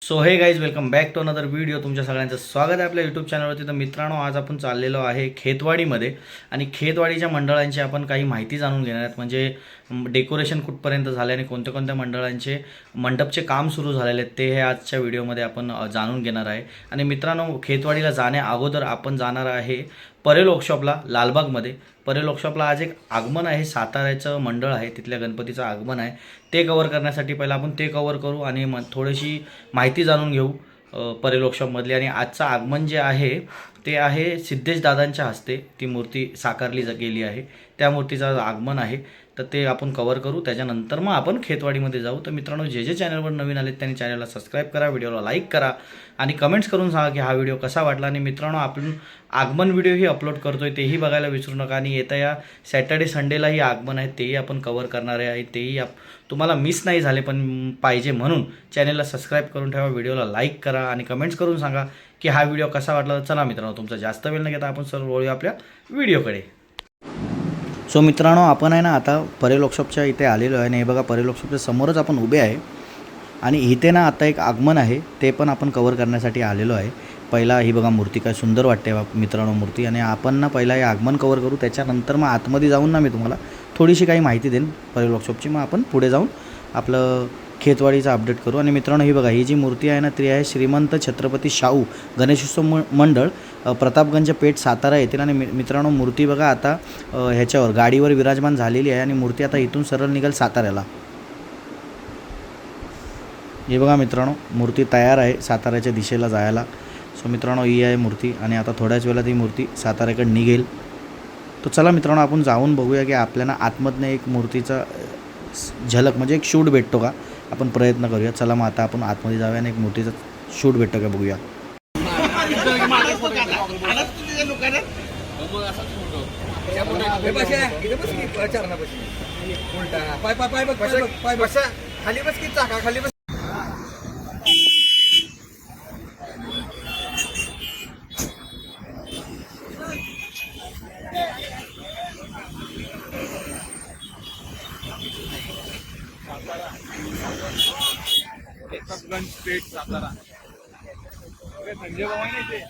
So hey guys welcome back to another video. तुमच्या सगळ्यांचं स्वागत आहे आपल्या यूट्यूब चॅनलवरती. तर मित्रांनो, आज आपण चाललेलो आहे खेतवाडीमध्ये आणि खेतवाडीच्या मंडळांची आपण काही माहिती जाणून घेणार आहेत. म्हणजे डेकोरेशन कुठपर्यंत झाले आणि कोणत्या कोणत्या मंडळांचे मंडपचे काम सुरू झालेले आहेत ते हे आजच्या व्हिडिओमध्ये आपण जाणून घेणार आहे. आणि मित्रांनो, खेतवाडीला जाण्या अगोदर आपण जाणार आहे परेल वर्कशॉपला लालबागमध्ये. परेल वर्कशॉपला आज एक आगमन आहे, साताऱ्याचं मंडळ आहे, तिथल्या गणपतीचं आगमन आहे. ते कवर करण्यासाठी पहिला आपण ते कवर करू आणि थोडीशी माहिती जाणून घेऊ परेल वर्कशॉपमधली. आणि आजचं आगमन जे आहे ते आहे सिद्धेश दादांच्या हस्ते ती मूर्ती साकारली गेली आहे. त्या मूर्तीचं आगमन आहे, तर ते आपण कवर करू. त्याच्यानंतर मग आपण खेतवाडीमध्ये जाऊ. तर मित्रांनो, जे चॅनलवर नवीन आलेत त्यांनी चॅनलला सबस्क्राईब करा, व्हिडिओला लाईक करा आणि कमेंट्स करून सांगा की हा व्हिडिओ कसा वाटला. आणि मित्रांनो, आपण आगमन व्हिडिओही अपलोड करतो आहे, तेही बघायला विसरू नका. आणि येत्या या सॅटर्डे संडेलाही आगमन आहे, तेही आपण कवर करणार आहे. तेही तुम्हाला मिस नाही झाले पण पाहिजे म्हणून चॅनलला सबस्क्राईब करून ठेवा, व्हिडिओला लाईक करा आणि कमेंट्स करून सांगा की हा व्हिडिओ कसा वाटला. चला मित्रांनो, तुमचा जास्त वेळ न घेता आपण सर्व वळूया आपल्या व्हिडिओकडे. सो मित्रांनो, आपण आहे ना आता परेल वर्कशॉपच्या इथे आलेलो आहे. आणि हे बघा, परेल वर्कशॉपच्या समोरच आपण उभे आहे आणि इथे ना आता एक आगमन आहे, ते पण आपण कवर करण्यासाठी आलेलो आहे. पहिला ही बघा मूर्ती, काय सुंदर वाटते मित्रांनो मूर्ती. आणि आपण ना पहिला हे आगमन कवर करू, त्याच्यानंतर मग आतमध्ये जाऊन ना मी तुम्हाला थोडीशी काही माहिती देईन परेल वर्कशॉपची. मग आपण पुढे जाऊन आपलं खेतवाडीचा अपडेट करू. आणि मित्रांनो, ही बघा, ही जी मूर्ती आहे ना ती आहे श्रीमंत छत्रपती शाहू गणेशोत्सव मंडळ, प्रतापगंज पेठ, सातारा येथील. आणि मित्रांनो, मूर्ती बघा आता ह्याच्यावर गाडीवर विराजमान झालेली आहे आणि मूर्ती आता इथून सरळ निघेल साताऱ्याला. हे बघा मित्रांनो, मूर्ती तयार आहे साताऱ्याच्या दिशेला जायला. सो मित्रांनो, ही आहे मूर्ती आणि आता थोड्याच वेळात ही मूर्ती साताऱ्याकडे निघेल. तर चला मित्रांनो, आपण जाऊन बघूया की आपल्याला आतमधनं एक मूर्तीचा झलक म्हणजे एक शूट भेटतो का, आपण प्रयत्न करूया. चला मग आता आपण आतमध्ये जाऊया आणि एक मूर्तीचा शूट भेटतो का बघूया. प्रतापगंज पेठ सातारा संजय बाबा नाही ते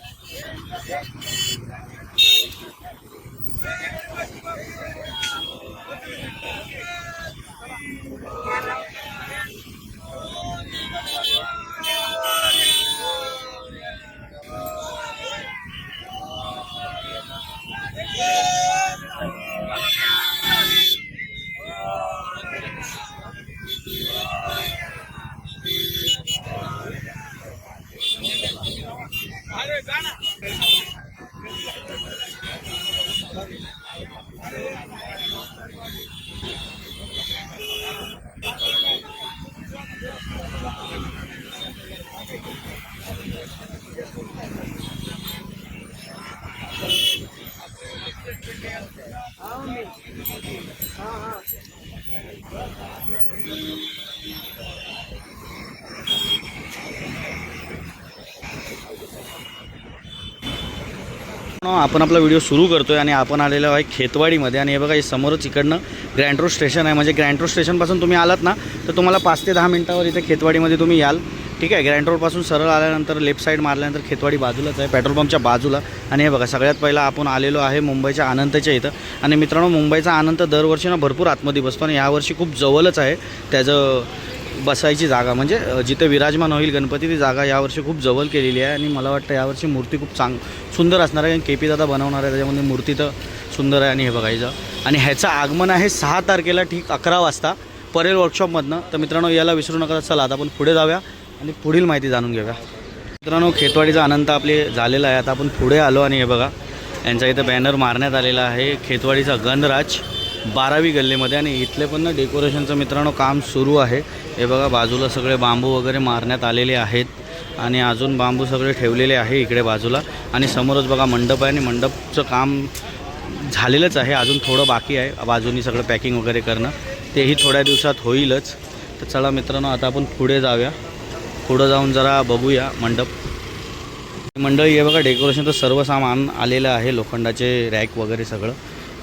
आपण आपला व्हिडिओ सुरू करतोय आणि आपण आलेलो आहे खेतवाडीमध्ये. आणि हे बघा, हे समोरच इकडनं ग्रँड रोड स्टेशन आहे. म्हणजे ग्रँड रोड स्टेशनपासून तुम्ही आलात ना तर तुम्हाला 5 ते 10 मिनिटावर इथे खेतवाडीमध्ये तुम्ही याल. ठीक आहे, ग्रँड रोडपासून सरळ आल्यानंतर लेफ्ट साईड मारल्यानंतर खेतवाडी बाजूलाच आहे, पेट्रोल पंपच्या बाजूला. आणि हे बघा, सगळ्यात पहिला आपण आलेलो आहे मुंबईच्या अनंतच्या इथं. आणि मित्रांनो, मुंबईचा अनंत दरवर्षी ना भरपूर आतमध्ये बसतो आणि यावर्षी खूप जवळच आहे त्याचं बसायची जागा, म्हणजे जिथे विराजमान होईल गणपती ती जागा यावर्षी खूप जवळ केलेली आहे. आणि मला वाटतं यावर्षी मूर्ती खूप सुंदर असणार आहे, कारण KP दादा बनवणार आहे, त्याच्यामध्ये मूर्ती तर सुंदर आहे. आणि हे बघायचं, आणि ह्याचं आगमन आहे 6 तारखेला ठीक 11 वाजता परेल वर्कशॉपमधनं. तर मित्रांनो, याला विसरू नका. चला आता आपण पुढे जाऊया आणि पुढील माहिती जाणून घेऊया. मित्रांनो, खेतवाडीचा अनंत आपले झालेला आहे. आता आपण पुढे आलो आणि हे बघा, यांचा इथं बॅनर मारण्यात आलेला आहे, खेतवाडीचा गणराज 12वी गल्लीमध्ये. आणि इथले पण ना डेकोरेशनचं मित्रांनो काम सुरू आहे. हे बघा, बाजूला सगळे बांबू वगैरे मारण्यात आलेले आहेत आणि अजून बांबू सगळे ठेवलेले आहे इकडे बाजूला. आणि समोरच बघा मंडप आहे आणि मंडपचं काम झालेलंच आहे, अजून थोडं बाकी आहे बाजूनी सगळं पॅकिंग वगैरे करणं, तेही थोड्या दिवसात होईलच. तर चला मित्रांनो, आता आपण पुढे जाऊया. पुढं जाऊन जरा बघूया मंडप. मंडळी हे बघा, डेकोरेशनचं सर्व सामान आलेलं आहे, लोखंडाचे रॅक वगैरे सगळं,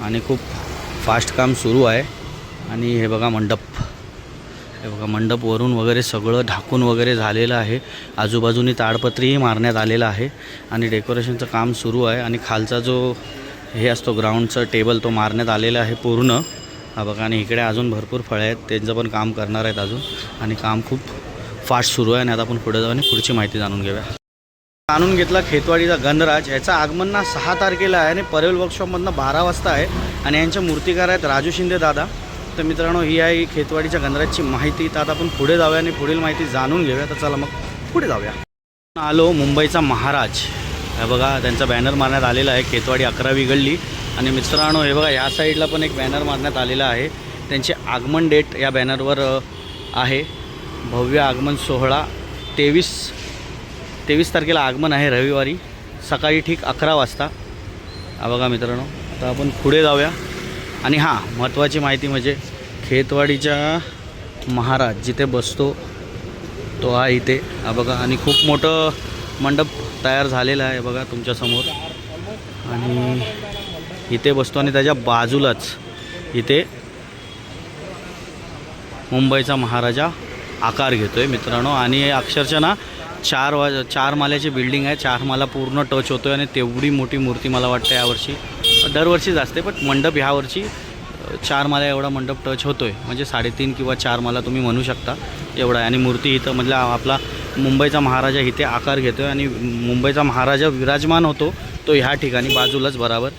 आणि खूप फास्ट काम सुरू आहे. आणि हे बघा मंडप, हे बघा मंडप वरून वगैरे सगळं ढाकून वगैरे झालेलं आहे. आजूबाजूनी ताडपत्रीही मारण्यात आलेलं आहे आणि डेकोरेशनचं काम सुरू आहे. आणि खालचा जो हे असतो ग्राउंडचा टेबल तो मारण्यात आलेला आहे पूर्ण. हा बघा, आणि इकडे अजून भरपूर फळे आहेत, त्यांचं पण काम करणार आहेत अजून. आणि काम खूप फास्ट सुरू आहे. आणि आता आपण पुढे जाऊ आणि पुढची माहिती जाणून घेऊया. जाणून घेतला खेतवाडीचा गणराज. याचं आगमन ना 6 तारखेला आहे आणि परेल वर्कशॉपमधनं 12 वाजता आहे. आणि यांच्या मूर्तिकार आहेत राजू शिंदे दादा. तर मित्रांनो, ही आहे खेतवाडीच्या गणराजची माहिती. तर आता आपण पुढे जाऊया आणि पुढील माहिती जाणून घेऊया. तर चला मग पुढे जाऊया. आलो मुंबईचा महाराज. हे बघा, त्यांचा बॅनर मारण्यात आलेला आहे, खेतवाडी 11वी गल्ली. आणि मित्रांनो, हे बघा, या साईडला पण एक बॅनर मारण्यात आलेला आहे. त्यांचे आगमन डेट या बॅनरवर आहे. भव्य आगमन सोहळा 23 तारखेला आगमन आहे, रविवारी सकाळी ठीक 11 वाजता. हा बघा मित्रांनो, आता आपण पुढे जाऊया. आणि हां, महत्त्वाची माहिती म्हणजे खेतवाडीचा महाराज जिथे बसतो तो हा इथे. हा बघा, आणि खूप मोठं मंडप तयार झालेला आहे बघा तुमच्यासमोर. आणि इथे बसतो आणि त्याच्या बाजूलाच इथे मुंबईचा महाराजा आकार घेतो आहे मित्रांनो. आणि अक्षरशः ना 4 माल्याची बिल्डिंग आहे. 4 माला पूर्ण टच होतो आहे. आणि तेवढी मोठी मूर्ती मला वाटतं यावर्षी, दरवर्षीच असते पण मंडप ह्यावर्षी 4 माला एवढा मंडप टच होतो आहे. म्हणजे 3.5 किंवा 4 माला तुम्ही म्हणू शकता एवढा आहे. आणि मूर्ती इथं म्हणजे आपला मुंबईचा महाराजा इथे आकार घेतो आहे. आणि मुंबईचा महाराजा विराजमान होतो तो ह्या ठिकाणी बाजूलाच बराबर.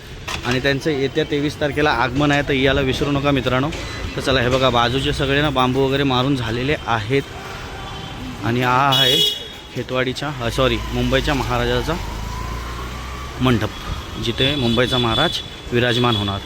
आणि त्यांचं येत्या 23 तारखेला आगमन आहे, तर याला विसरू नका मित्रांनो. तर चला, हे बघा बाजूचे सगळे ना बांबू वगैरे मारून झालेले आहेत. आणि हा आहे खेतवाडीच्या मुंबईच्या महाराजाचा मंडप, जिथे मुंबईचा महाराज विराजमान होणार.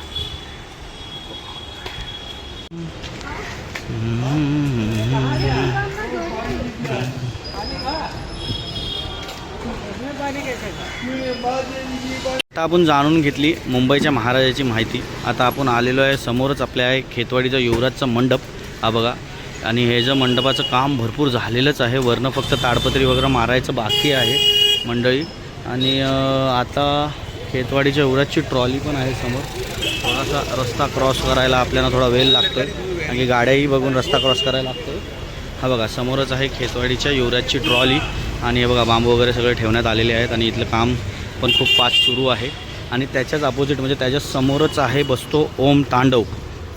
आता आपण जाणून घेतली मुंबईच्या महाराजाची माहिती. आता आपण आलेलो आहे, समोरच आपल्या आहे खेतवाडीचा युवराजचा मंडप. हा बघा, आणि हे जे मंडपाचं काम भरपूर झालेलंच आहे. वरनं फक्त ताडपत्री वगैरे मारायचं बाकी आहे मंडळी. आणि आता खेतवाडीच्या युवराजची ट्रॉली पण आहे समोर. थोडासा रस्ता क्रॉस करायला आपल्याला थोडा वेळ लागतो आहे, आणि गाड्याही बघून रस्ता क्रॉस करायला लागतो आहे. हा बघा, समोरच आहे खेतवाडीच्या युवराजची ट्रॉली. आणि हे बघा बांबू वगैरे सगळे ठेवण्यात आलेले आहेत. आणि इथलं काम पण खूप फास्ट सुरू आहे. आणि त्याच्याच अपोजिट म्हणजे त्याच्या समोरच आहे बसतो ओम तांडव.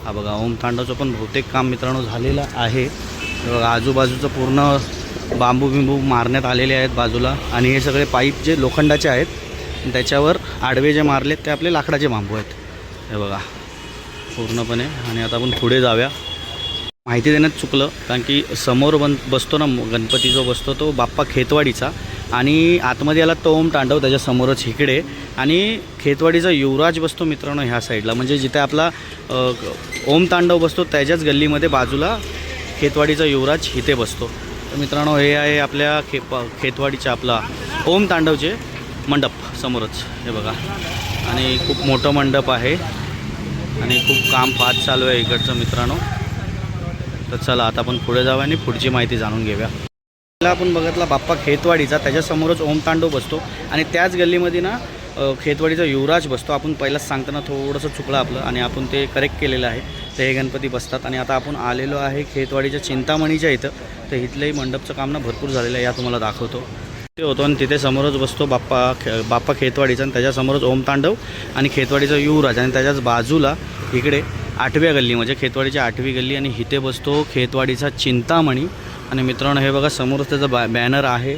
हा बघा, ओम तांडवचं पण बहुतेक काम मित्रांनो झालेलं आहे. हे बघा, आजूबाजूचं पूर्ण बांबू मारण्यात आलेले आहेत बाजूला. आणि हे सगळे पाईप जे लोखंडाचे आहेत, त्याच्यावर आडवे जे मारलेत ते आपले लाकडाचे बांबू आहेत. हे बघा पूर्णपणे. आणि आता आपण पुढे जाऊया. माहिती देण्यात चुकलं, कारण की समोर बसतो ना गणपती जो बसतो तो बाप्पा खेतवाडीचा. आणि आतमध्ये आला तो ओम तांडव त्याच्या समोरच इकडे. आणि खेतवाडीचा युवराज बसतो मित्रांनो ह्या साईडला, म्हणजे जिथे आपला ओम तांडव बसतो त्याच्याच गल्लीमध्ये बाजूला खेतवाडीचा युवराज इथे बसतो. तर मित्रांनो, हे आहे आपल्या खेतवाडीचा आपला ओम तांडवचे मंडप समोरच. हे बघा, आणि खूप मोठं मंडप आहे. आणि खूप काम फास्ट चालू आहे इकडचं मित्रांनो. तर चला, आता आपण पुढे जाऊया आणि पुढची माहिती जाणून घेऊया. आपण बघितला बाप्पा खेतवाडीचा, त्याच्यासमोरच ओम तांडव बसतो. आणि त्याच गल्लीमध्ये ना खेतवाडीचा युवराज बसतो. आपण पहिलाच सांगताना थोडंसं चुकलं आपलं, आणि आपण ते करेक्ट केलेलं आहे. तर हे गणपती बसतात. आणि आता आपण आलेलो आहे खेतवाडीच्या चिंतामणीच्या इथं. तर इथलंही मंडपचं काम ना भरपूर झालेलं आहे, या तुम्हाला दाखवतो. ते होतो आणि तिथे समोरच बसतो बाप्पा खेतवाडीचा. आणि त्याच्यासमोरच ओम तांडव आणि खेतवाडीचा युवराज. आणि त्याच्याच बाजूला इकडे 8व्या गल्ली म्हणजे खेतवाडीची 8वी गल्ली. आणि इथे बसतो खेतवाडीचा चिंतामणी. आणि मित्रांनो, हे बघा समोरच त्याचं बॅनर आहे.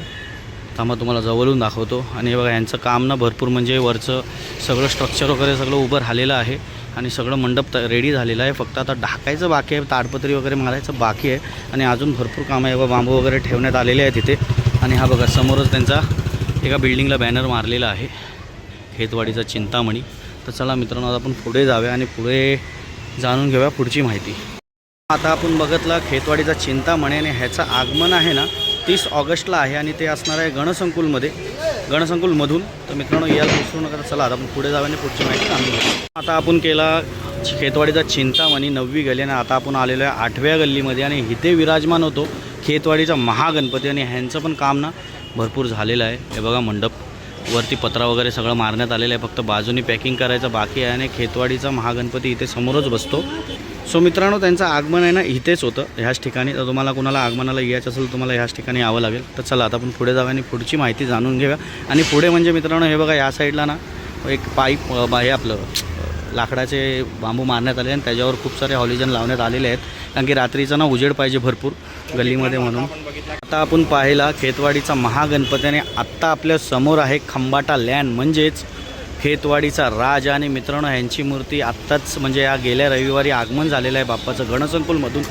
थांबा, तुम्हाला जवळून दाखवतो. आणि हे बघा, यांचं काम ना भरपूर म्हणजे वरचं सगळं स्ट्रक्चर वगैरे सगळं उभं राहिलेलं आहे. आणि सगळं मंडप रेडी झालेलं आहे. फक्त आता ढाकायचं बाकी आहे, ताडपत्री वगैरे मारायचं बाकी आहे. आणि अजून भरपूर काम आहे. बांबू वगैरे ठेवण्यात आलेले आहे तिथे. आणि हा बघा, समोरच त्यांचा एका बिल्डिंगला बॅनर मारलेला आहे, खेतवाडीचा चिंतामणी. तर चला मित्रांनो, आपण पुढे जाऊया आणि पुढे जाणून घेऊया पुढची माहिती. आता आपण बघितलं खेतवाडीचा चिंतामणी. आणि ह्याचं आगमन आहे ना 30 ऑगस्टला आहे. आणि ते असणार आहे गणसंकुलमधून. तर मित्रांनो, याला विसरू नका. चला, आता आपण पुढे जाऊया आणि पुढची माहिती जाणून घेऊ. आता आपण केला खेतवाडीचा चिंतामणी 9वी गल्ली. आणि आता आपण आलेलो आहे 8व्या गल्लीमध्ये. आणि इथे विराजमान होतो खेतवाडीचा महागणपती. आणि ह्यांचं पण काम ना भरपूर झालेलं आहे. हे बघा, मंडप वरती पत्रा वगैरे सगळं मारण्यात आलेलं आहे, फक्त बाजूनी पॅकिंग करायचं बाकी आहे. आणि खेतवाडीचा महागणपती इथे समोरच बसतो. सो मित्रांनो, त्यांचं आगमन आहे ना इथेच होतं, ह्याच ठिकाणी. तर तुम्हाला कुणाला आगमनाला यायचं असेल तुम्हाला ह्याच ठिकाणी यावं लागेल. तर चला आता आपण पुढे जाऊया आणि पुढची माहिती जाणून घेऊया. आणि पुढे म्हणजे मित्रांनो हे बघा, या साईडला ना एक पाईप हे आपलं लाकडाचे बांबू मारण्यात आले आणि त्याच्यावर खूप सारे हॉलिजन लावण्यात आलेले आहेत, कारण की रात्रीचा ना उजेड पाहिजे भरपूर गल्लीमध्ये म्हणून. आता आपण पाहिला खेतवाडीचा महागणपती आणि आत्ता आपल्या समोर आहे खंबाटा लँड म्हणजेच खेतवाडीचा राज. आणि मित्रांनो ह्यांची मूर्ती आत्ताच म्हणजे या गेल्या रविवारी आगमन झालेलं आहे बाप्पाचं गणसंकुलमधून.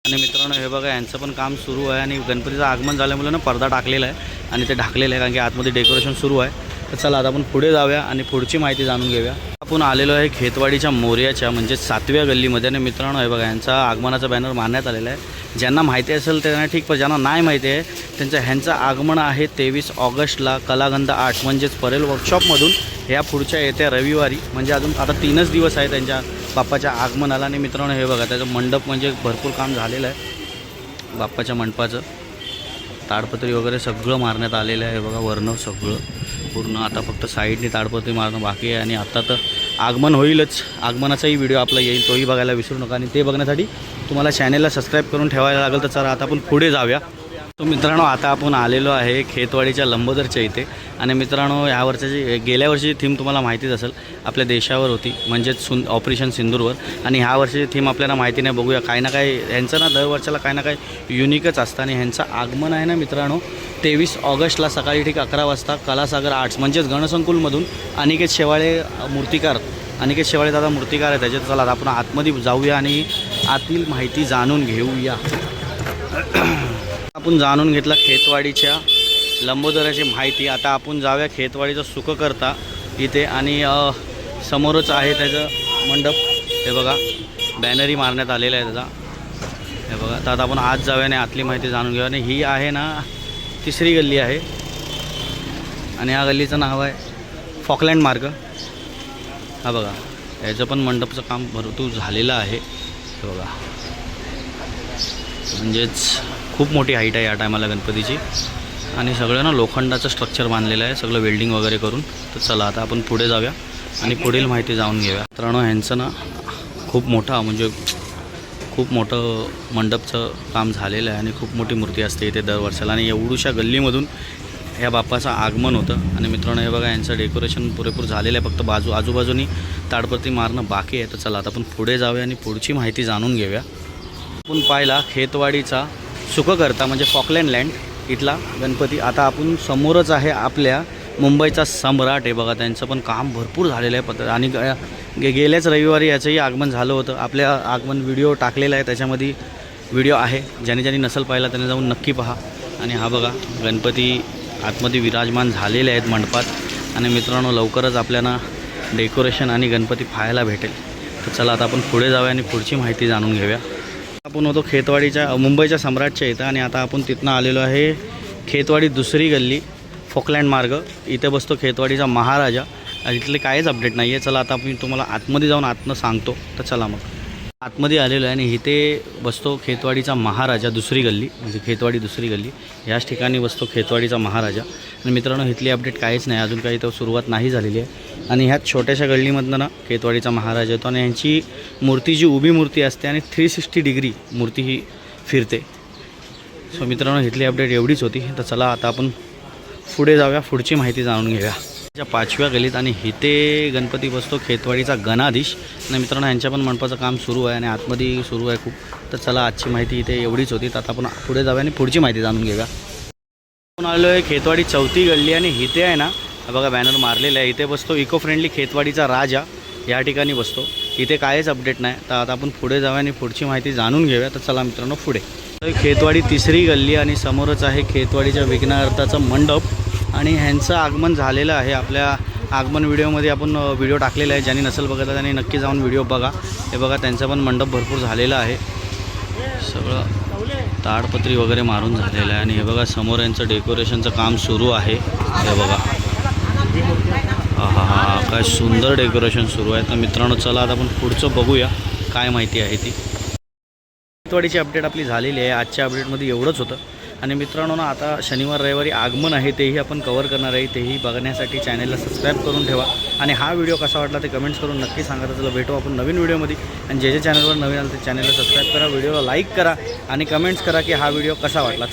आणि मित्रांनो हे बघा, यांचं पण काम सुरू आहे आणि गणपतीचं आगमन झाल्यामुळे ना पडदा टाकलेला आहे आणि ते ढाकलेलं आहे, कारण की आतमध्ये डेकोरेशन सुरू आहे. तर चला आता आपण पुढे जाऊया आणि पुढची माहिती जाणून घेऊया. आपण आलेलो आहे खेतवाडीच्या मोर्याच्या म्हणजे 7व्या गल्लीमध्ये. आणि मित्रांनो हे बघा, यांचा आगमनाचा बॅनर मारण्यात आलेला आहे. ज्यांना माहिती असेल त्यांना ठीक, पण ज्यांना नाही माहिती आहे ह्यांचं आगमन आहे 23 ऑगस्टला कलागंध 8 म्हणजेच परेल वर्कशॉपमधून ह्या पुढच्या येत्या रविवारी. म्हणजे अजून आता 3च दिवस आहे त्यांच्या बाप्पाच्या आगमनाला. आणि मित्रांनो हे बघा, त्याचं मंडप म्हणजे भरपूर काम झालेलं आहे बाप्पाच्या मंडपाचं. ताडपत्री वगैरे सगळं मारण्यात आलेलं आहे बघा, वर्ण सगळं पूर्ण. आता फक्त साईडने ताडपत्री मारणं बाकी आहे. आणि आता तर आगमन होईलच, आगमनाचाही व्हिडिओ आपला येईल, तोही बघायला विसरू नका. आणि ते बघण्यासाठी तुम्हाला चॅनेलला सबस्क्राईब करून ठेवायला लागेल. तर चला आता आपण पुढे जाऊया. तो मित्रांनो आता आपण आलेलो आहे खेतवाडीच्या लंबोदरच्या इथे. आणि मित्रांनो या वर्षाची गेल्या वर्षीची थीम तुम्हाला माहितीच असेल, आपल्या देशावर होती म्हणजेच ऑपरेशन सिंदूरवर. आणि ह्या वर्षीची थीम आपल्याला माहिती नाही, बघूया. काही ना काही ह्यांचं ना दरवर्षाला काही ना काही युनिकच असतं. आणि ह्यांचं आगमन आहे ना मित्रांनो 23 ऑगस्टला सकाळी ठीक 11 वाजता कलासागर आर्ट्स म्हणजेच गणसंकुलमधून अनिकेत शेवाळे मूर्तिकार, अनिकेत शेवाळे दादा मूर्तिकार आहे त्याच्यात. चला आपण आतमध्ये जाऊया आणि आतील माहिती जाणून घेऊया. आपण जाणून घेतला खेतवाडीच्या लंबोदराची माहिती. आता आपण जाऊया खेतवाडीचं सुखकर्ता इथे. आणि समोरच आहे त्याचं मंडप, हे बघा बॅनरही मारण्यात आलेला आहे त्याचा, हे बघा. तर आता आपण आज जाऊया आणि आतली माहिती जाणून घेऊया. आणि ही आहे ना 3री गल्ली आहे आणि या गल्लीचं नाव आहे फॉकलँड मार्ग. हा बघा, याचं पण मंडपचं काम भरपूर झालेलं आहे, हे बघा. म्हणजेच खूप मोठी हाईट आहे या टायमाला गणपतीची. आणि सगळं ना लोखंडाचं स्ट्रक्चर बांधलेलं आहे, सगळं वेल्डिंग वगैरे करून. तर चला आता आपण पुढे जाऊया आणि पुढील माहिती जाणून घेऊया. मित्रांनो ह्यांचं ना खूप मोठा म्हणजे खूप मोठं मंडपचं काम झालेलं आहे आणि खूप मोठी मूर्ती असते इथे दरवर्षाला. आणि एवढूशा गल्लीमधून ह्या बाप्पाचं आगमन होतं. आणि मित्रांनो हे बघा, यांचं डेकोरेशन पुरेपूर झालेलं आहे, फक्त आजूबाजूनी ताडपत्री मारणं बाकी आहे. तर चला आता आपण पुढे जाऊया आणि पुढची माहिती जाणून घेऊया. आपण पाहिला खेतवाडीचा सुखकर्ता म्हणजे फॉकलँड लँड इथला गणपती. आता आपण समोरच आहे आपल्या मुंबईचा सम्राट, आहे बघा. त्यांचं पण काम भरपूर झालेलं आहे. आणि गेल्याच रविवारी याचंही आगमन झालं होतं. आपल्या आगमन व्हिडिओ टाकलेला आहे, त्याच्यामध्ये व्हिडिओ आहे. ज्याने नसेल पाहिला त्याने जाऊन नक्की पहा. आणि हा बघा गणपती आतमध्ये विराजमान झालेले आहेत मंडपात. आणि मित्रांनो लवकरच आपल्याला डेकोरेशन आणि गणपती पाहायला भेटेल. तर चला आता आपण पुढे जाऊया आणि पुढची माहिती जाणून घेऊया. आपण होतो खेतवाडीच्या मुंबईच्या सम्राटच्या इथं. आणि आता आपण तिथनं आलेलो आहे खेतवाडी 2री गल्ली फॉकलँड मार्ग. इथे बसतो खेतवाडीचा महाराजा. इथले काहीच अपडेट नाही आहे. चला आता आपण तुम्हाला आतमध्ये जाऊन आतनं सांगतो. तर चला मग आतमध्ये आलेलो आहे आणि इथे बसतो खेतवाडीचा महाराजा 2री गल्ली म्हणजे खेतवाडी 2री गल्ली. याच ठिकाणी बसतो खेतवाडीचा महाराजा. आणि मित्रांनो इथली अपडेट काहीच नाही, अजून काही तर सुरुवात नाही झालेली आहे. आणि ह्यात छोट्याशा गल्लीमधनं ना खेतवाडीचा महाराजा येतो. आणि यांची मूर्ती जी उभी मूर्ती असते आणि 360 डिग्री मूर्ती ही फिरते. सो मित्रांनो इथली अपडेट एवढीच होती. तर चला आता आपण पुढे जाऊया, पुढची माहिती जाणून घेऊया. 5व्या गल्लीत. आणि इथे गणपती बसतो खेतवाडीचा गणाधीश. आणि मित्रांनो यांच्या पण मंडपाचं काम सुरू आहे आणि आतमध्ये सुरू आहे खूप. तर चला आजची माहिती इथे एवढीच होती. तर आता आपण पुढे जाऊया आणि पुढची माहिती जाणून घेऊया. आपण आलो आहे खेतवाडी 4थी गल्ली. आणि इथे आहे ना बघा बॅनर मारलेला आहे, इथे बसतो इको फ्रेंडली खेतवाडीचा राजा. या ठिकाणी बसतो. इथे काहीच अपडेट नाही. तर आता आपण पुढे जाऊया आणि पुढची माहिती जाणून घेऊया. तर चला मित्रांनो पुढे. खेतवाडी 3री गल्ली आणि समोरच आहे खेतवाडीच्या विघ्नहर्ताचं मंडप. आणि ह्यांचं आगमन झालेलं आहे. आपल्या आगमन व्हिडिओमध्ये आपण व्हिडिओ टाकलेला आहे, ज्यांनी नसेल बघितला त्यांनी नक्की जाऊन व्हिडिओ बघा. हे बघा त्यांचा पण मंडप भरपूर झालेला आहे, सगळं ताडपत्री वगैरे मारून झालेलं आहे. आणि हे बघा समोर यांचं डेकोरेशनचं काम सुरू आहे. हे बघा हा काय सुंदर डेकोरेशन सुरू आहे. तर मित्रांनो चला आता आपण पुढचं बघूया काय माहिती आहे ती. खेतवाडीची अपडेट आपली झालेली आहे. आजच्या अपडेटमध्ये एवढंच होतं. आणि मित्रांनो ना आता शनिवार रविवारी आगमन आहे तेही आपण कव्हर करणार आहे, तेही बघण्यासाठी चॅनलला सबस्क्राईब करून ठेवा. आणि हा व्हिडिओ कसा वाटला ते कमेंट्स करून नक्की सांगा. तर चला भेटू आपण नवीन व्हिडिओमध्ये. आणि जे चॅनलवर नवीन आलं ते चॅनलला सबस्क्राईब करा, व्हिडिओला लाईक करा आणि कमेंट्स करा की हा व्हिडिओ कसा वाटला.